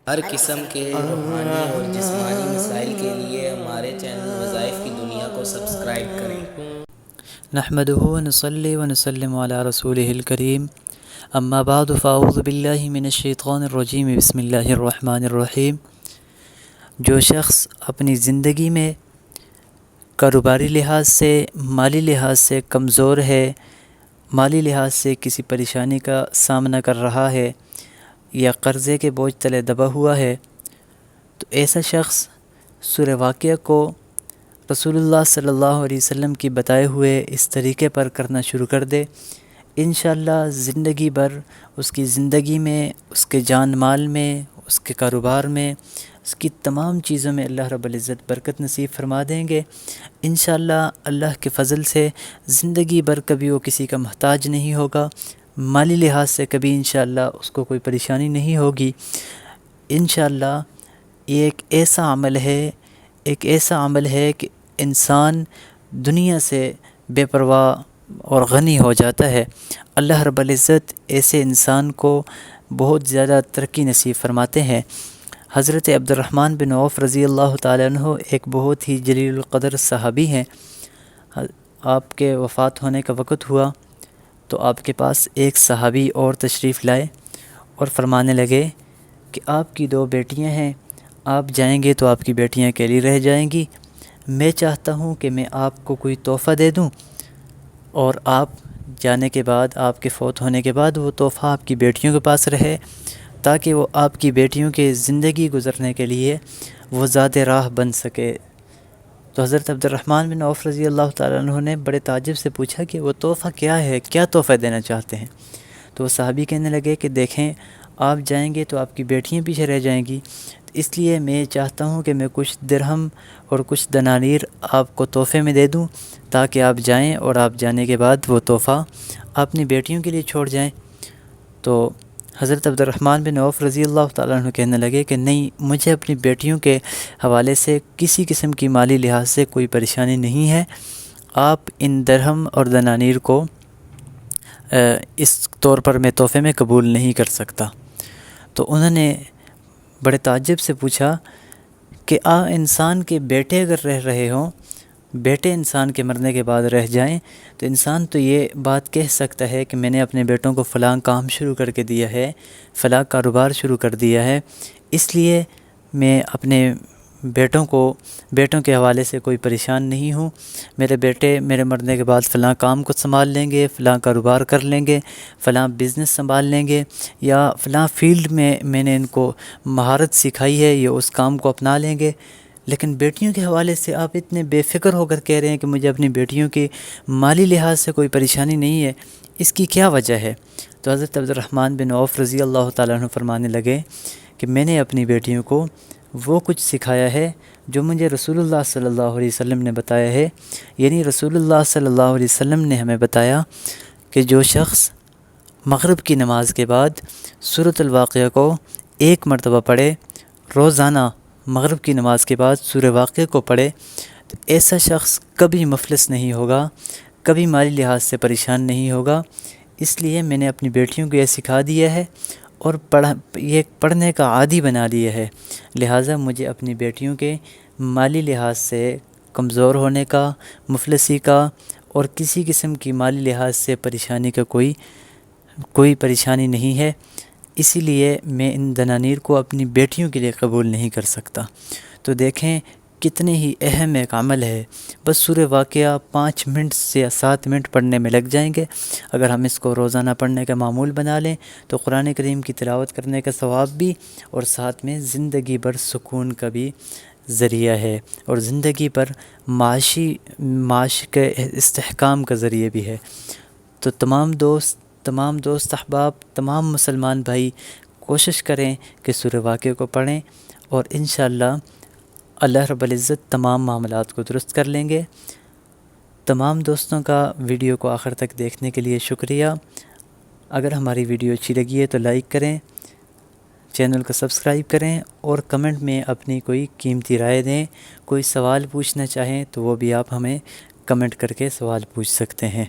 ہر قسم کے روحانی اور جسمانی مسائل کے لیے ہمارے چینل وظائف کی دنیا کو سبسکرائب کریں۔ نحمده ونصلي ونسلم على رسوله الكريم اما بعد فاعوذ باللہ من الشیطان الرجیم بسم اللہ الرحمن الرحیم۔ جو شخص اپنی زندگی میں کاروباری لحاظ سے، مالی لحاظ سے کمزور ہے، مالی لحاظ سے کسی پریشانی کا سامنا کر رہا ہے یا قرضے کے بوجھ تلے دبا ہوا ہے، تو ایسا شخص سورہ واقعہ کو رسول اللہ صلی اللہ علیہ وسلم کی بتائے ہوئے اس طریقے پر کرنا شروع کر دے، انشاءاللہ زندگی بھر اس کی زندگی میں، اس کے جان مال میں، اس کے کاروبار میں، اس کی تمام چیزوں میں اللہ رب العزت برکت نصیب فرما دیں گے۔ انشاءاللہ اللہ کے فضل سے زندگی بھر کبھی وہ کسی کا محتاج نہیں ہوگا، مالی لحاظ سے کبھی انشاءاللہ اس کو کوئی پریشانی نہیں ہوگی۔ انشاءاللہ یہ ایک ایسا عمل ہے کہ انسان دنیا سے بے پرواہ اور غنی ہو جاتا ہے۔ اللہ رب العزت ایسے انسان کو بہت زیادہ ترقی نصیب فرماتے ہیں۔ حضرت عبد الرحمن بن عوف رضی اللہ تعالیٰ عنہ ایک بہت ہی جلیل القدر صحابی ہیں۔ آپ کے وفات ہونے کا وقت ہوا تو آپ کے پاس ایک صحابی اور تشریف لائے اور فرمانے لگے کہ آپ کی 2 بیٹیاں ہیں، آپ جائیں گے تو آپ کی بیٹیاں اکیلی رہ جائیں گی، میں چاہتا ہوں کہ میں آپ کو کوئی تحفہ دے دوں اور آپ جانے کے بعد، آپ کے فوت ہونے کے بعد وہ تحفہ آپ کی بیٹیوں کے پاس رہے، تاکہ وہ آپ کی بیٹیوں کے زندگی گزرنے کے لیے وہ ذات راہ بن سکے۔ تو حضرت عبد الرحمن بن عوف رضی اللہ تعالیٰ عنہ نے بڑے تعجب سے پوچھا کہ وہ تحفہ کیا ہے، کیا تحفہ دینا چاہتے ہیں؟ تو وہ صحابی کہنے لگے کہ دیکھیں، آپ جائیں گے تو آپ کی بیٹیاں پیچھے رہ جائیں گی، اس لیے میں چاہتا ہوں کہ میں کچھ درہم اور کچھ دنانیر آپ کو تحفے میں دے دوں، تاکہ آپ جائیں اور آپ جانے کے بعد وہ تحفہ اپنی بیٹیوں کے لیے چھوڑ جائیں۔ تو حضرت عبد الرحمن بن عوف رضی اللہ تعالیٰ عنہ کہنے لگے کہ نہیں، مجھے اپنی بیٹیوں کے حوالے سے کسی قسم کی مالی لحاظ سے کوئی پریشانی نہیں ہے، آپ ان درہم اور دنانیر کو اس طور پر میں تحفے میں قبول نہیں کر سکتا۔ تو انہوں نے بڑے تعجب سے پوچھا کہ انسان کے بیٹے اگر رہ رہے ہوں، بیٹے انسان کے مرنے کے بعد رہ جائیں، تو انسان تو یہ بات کہہ سکتا ہے کہ میں نے اپنے بیٹوں کو فلاں کام شروع کر کے دیا ہے، فلاں کاروبار شروع کر دیا ہے، اس لیے میں اپنے بیٹوں کے حوالے سے کوئی پریشان نہیں ہوں، میرے بیٹے میرے مرنے کے بعد فلاں کام کو سنبھال لیں گے، فلاں کاروبار کر لیں گے، فلاں بزنس سنبھال لیں گے، یا فلاں فیلڈ میں نے ان کو مہارت سکھائی ہے، یہ اس کام کو اپنا لیں گے۔ لیکن بیٹیوں کے حوالے سے آپ اتنے بے فکر ہو کر کہہ رہے ہیں کہ مجھے اپنی بیٹیوں کی مالی لحاظ سے کوئی پریشانی نہیں ہے، اس کی کیا وجہ ہے؟ تو حضرت عبد الرحمن بن عوف رضی اللہ تعالیٰ عنہ فرمانے لگے کہ میں نے اپنی بیٹیوں کو وہ کچھ سکھایا ہے جو مجھے رسول اللہ صلی اللہ علیہ وسلم نے بتایا ہے، یعنی رسول اللہ صلی اللہ علیہ وسلم نے ہمیں بتایا کہ جو شخص مغرب کی نماز کے بعد سورۃ الواقعہ کو 1 مرتبہ پڑھے، روزانہ مغرب کی نماز کے بعد سورہ واقعہ کو پڑھے، تو ایسا شخص کبھی مفلس نہیں ہوگا، کبھی مالی لحاظ سے پریشان نہیں ہوگا۔ اس لیے میں نے اپنی بیٹیوں کو یہ سکھا دیا ہے اور یہ پڑھنے کا عادی بنا لیا ہے، لہٰذا مجھے اپنی بیٹیوں کے مالی لحاظ سے کمزور ہونے کا، مفلسی کا اور کسی قسم کی مالی لحاظ سے پریشانی کا کوئی پریشانی نہیں ہے، اسی لیے میں ان دنانیر کو اپنی بیٹیوں کے لیے قبول نہیں کر سکتا۔ تو دیکھیں کتنے ہی اہم ایک عمل ہے، بس سورہ واقعہ 5 منٹ سے 7 منٹ پڑھنے میں لگ جائیں گے۔ اگر ہم اس کو روزانہ پڑھنے کا معمول بنا لیں تو قرآن کریم کی تلاوت کرنے کا ثواب بھی اور ساتھ میں زندگی بھر سکون کا بھی ذریعہ ہے، اور زندگی پر معاش کے استحکام کا ذریعہ بھی ہے۔ تو تمام دوست احباب، تمام مسلمان بھائی کوشش کریں کہ سورہ واقعہ کو پڑھیں، اور انشاءاللہ اللہ رب العزت تمام معاملات کو درست کر لیں گے۔ تمام دوستوں کا ویڈیو کو آخر تک دیکھنے کے لیے شکریہ۔ اگر ہماری ویڈیو اچھی لگی ہے تو لائک کریں، چینل کو سبسکرائب کریں، اور کمنٹ میں اپنی کوئی قیمتی رائے دیں۔ کوئی سوال پوچھنا چاہیں تو وہ بھی آپ ہمیں کمنٹ کر کے سوال پوچھ سکتے ہیں۔